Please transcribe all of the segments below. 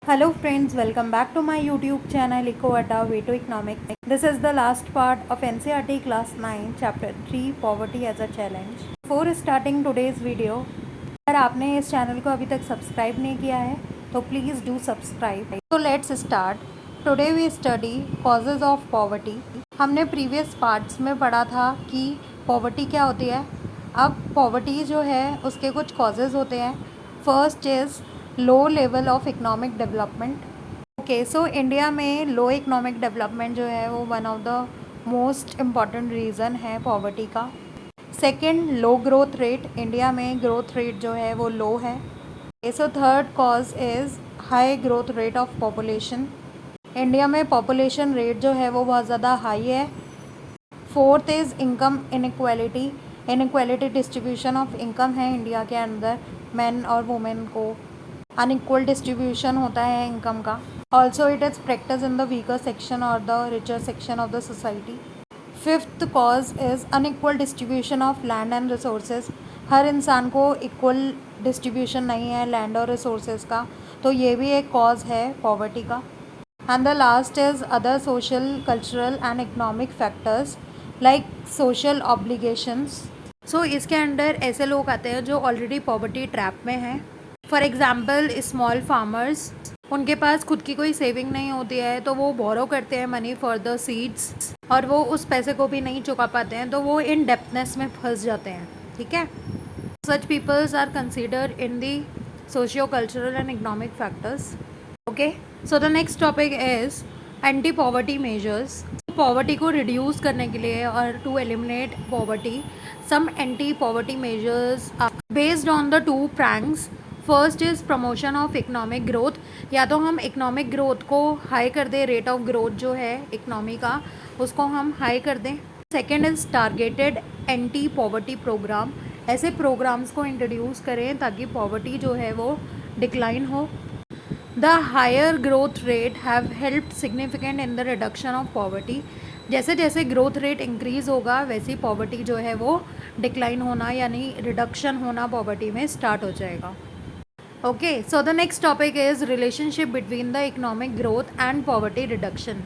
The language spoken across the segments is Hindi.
Hello friends, welcome back to my YouTube channel Ecoata Way to Economics. This is the last part of NCERT Class 9 Chapter 3 Poverty as a Challenge. Before starting today's video, अगर आपने इस चैनल को अभी तक सब्सक्राइब नहीं किया है तो please do subscribe. So let's start. Today we study causes of poverty. हमने प्रीवियस पार्ट्स में पढ़ा था कि पॉवर्टी क्या होती है. अब पॉवर्टी जो है उसके कुछ कॉजेज़ होते हैं. First is low level of economic development. Okay, so India में लो इकोनॉमिक डेवलपमेंट जो है वो one of the most important reason है पॉवर्टी का. सेकंड, लो ग्रोथ रेट. इंडिया में ग्रोथ रेट जो है वो लो है. So third cause is high growth rate of population. India में पॉपुलेशन रेट जो है वो बहुत ज़्यादा हाई है. Fourth is income inequality. Inequality distribution of income है इंडिया के अंदर. मेन और वुमेन को अनइक्वल डिस्ट्रीब्यूशन होता है इनकम का. Also it is practice in the weaker section और the richer section of the society. Fifth cause is unequal distribution of land and resources. हर इंसान को इक्वल डिस्ट्रीब्यूशन नहीं है लैंड और रिसोर्सेज का, तो ये भी एक कॉज है पॉवर्टी का. And the last is other social, cultural and economic factors like social obligations. So इसके अंडर ऐसे लोग आते हैं जो ऑलरेडी पॉवर्टी ट्रैप में हैं. फॉर एग्ज़ाम्पल स्मॉल फार्मर्स, उनके पास खुद की कोई सेविंग नहीं होती है तो वो बोरो करते हैं मनी फॉर द सीड्स और वो उस पैसे को भी नहीं चुका पाते हैं तो वो इन डेप्थनेस में फंस जाते हैं. ठीक है, such peoples are considered in the socio cultural and economic factors. Okay, so the next topic is anti poverty measures. Poverty को रिड्यूस करने के लिए और to eliminate poverty, some anti poverty measures are based on the two prongs. First is promotion of economic growth. या तो हम इकोनॉमिक ग्रोथ को हाई कर दें, रेट ऑफ ग्रोथ जो है इकोनॉमी का उसको हम हाई कर दें. Second is targeted anti poverty programme. ऐसे प्रोग्राम्स को इंट्रोड्यूस करें ताकि पॉवर्टी जो है वो डिक्लाइन हो. The higher growth rate have helped significant in the reduction of poverty. जैसे जैसे ग्रोथ रेट इंक्रीज़ होगा वैसे ही पॉवर्टी जो है वो डिक्लाइन होना यानी रिडक्शन होना पॉवर्टी में स्टार्ट हो जाएगा. Okay, so the next topic is relationship between the economic growth and poverty reduction.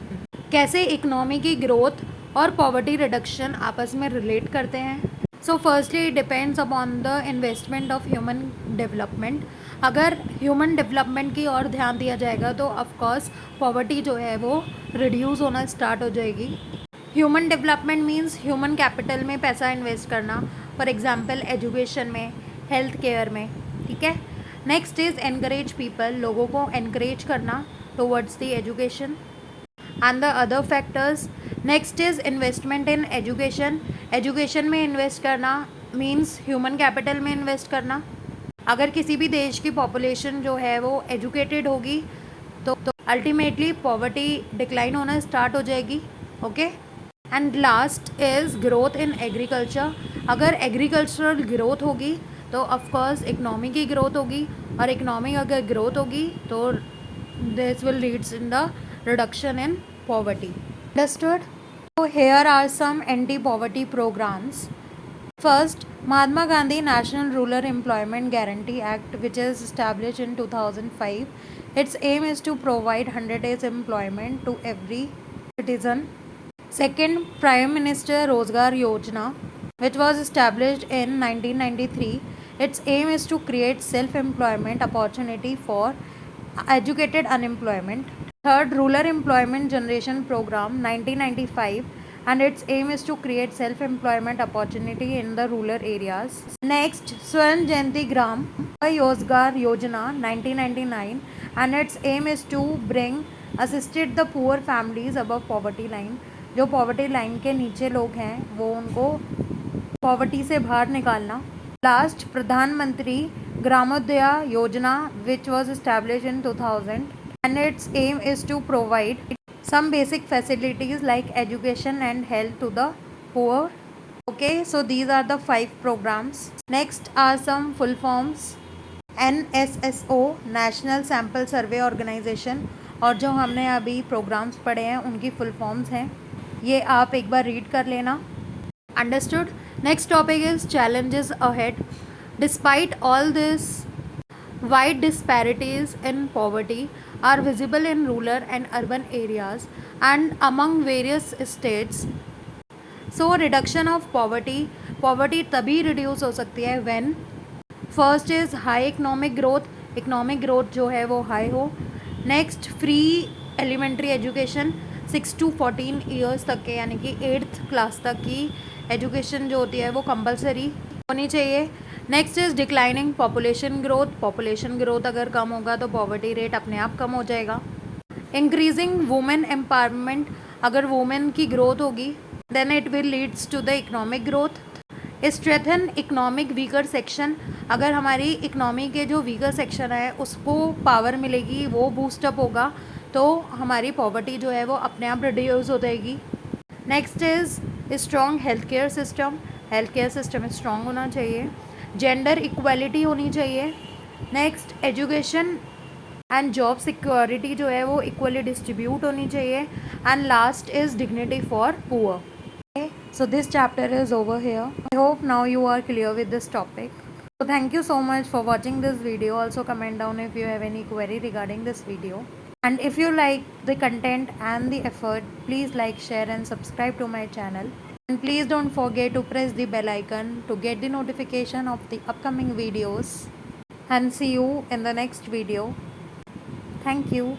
कैसे इकोनॉमी की ग्रोथ और पॉवर्टी रिडक्शन आपस में रिलेट करते हैं. So firstly it depends upon the investment of human development. अगर ह्यूमन डेवलपमेंट की ओर ध्यान दिया जाएगा तो ऑफकोर्स पॉवर्टी जो है वो रिड्यूस होना स्टार्ट हो जाएगी. Human development means human capital में पैसा इन्वेस्ट करना, फॉर एग्जांपल एजुकेशन में, हेल्थ केयर में. ठीक है, नेक्स्ट इज़ एनकरेज पीपल. लोगों को एनकरेज करना towards the education and the other factors. Next is investment in education. Education में इन्वेस्ट करना मीन्स ह्यूमन कैपिटल में इन्वेस्ट करना. अगर किसी भी देश की पॉपुलेशन जो है वो एजुकेटेड होगी तो अल्टीमेटली पॉवर्टी डिक्लाइन होना स्टार्ट हो जाएगी. Okay, and last is growth in agriculture. अगर एग्रीकल्चरल ग्रोथ होगी तो ऑफकोर्स इकनॉमी की ग्रोथ होगी और इकनॉमी अगर ग्रोथ होगी तो this will leads in the reduction in poverty. Understood. So here are some anti-poverty programs. First, Mahatma Gandhi National Rural Employment Guarantee Act, which is established in 2005. Its aim is to provide 100 days employment to every citizen. Second, Prime Minister Rozgar Yojana, which was established in 1993. Its aim is to create self-employment opportunity for educated unemployment. Third, Rural Employment Generation Program 1995, and its aim is to create self-employment opportunity in the rural areas. Next, Swarn Jayanti Gram Rozgar Yojana 1999, and its aim is to bring assisted the poor families above poverty line. जो पॉवर्टी लाइन के नीचे लोग हैं वो उनको पॉवर्टी से बाहर निकालना. लास्ट, प्रधानमंत्री ग्रामोदय योजना, which was established in 2000, and its aim is to provide some basic facilities like education and health to the poor. Okay, so these are the 5 programs. Next are some full forms. NSSO, National Sample Survey Organization, और जो हमने अभी प्रोग्राम्स पढ़े हैं उनकी फुल फॉर्म्स हैं. ये आप एक बार रीड कर लेना. Understood. Next topic is challenges ahead. Despite all this wide disparities in poverty, are visible in rural and urban areas and among various states. So reduction of poverty तभी reduce हो सकती है when first is high economic growth जो है वो हाई हो. Next free elementary education 6 to 14 years तक के यानी कि 8th क्लास तक की एजुकेशन जो होती है वो कंपलसरी होनी चाहिए. Next is declining population growth अगर कम होगा तो पॉवर्टी रेट अपने आप कम हो जाएगा. इंक्रीजिंग वुमेन एम्पावरमेंट, अगर वुमेन की ग्रोथ होगी then it will leads to the economic growth. Strengthen economic weaker section, अगर हमारी इकनॉमी के जो वीकर सेक्शन है उसको पावर मिलेगी, वो बूस्टअप होगा तो हमारी पॉवर्टी जो है वो अपने आप रिड्यूस हो जाएगी. Next is strong health care system strong होना चाहिए. जेंडर इक्वालिटी होनी चाहिए. Next education and job security जो है वो इक्वली डिस्ट्रीब्यूट होनी चाहिए. And last is dignity for poor. So this chapter is over here. I hope now you are clear with this topic. So thank you so much for watching this video. Also comment down if you have any query regarding this video. And if you like the content and the effort, please like, share and subscribe to my channel. And please don't forget to press the bell icon to get the notification of the upcoming videos. And see you in the next video. Thank you.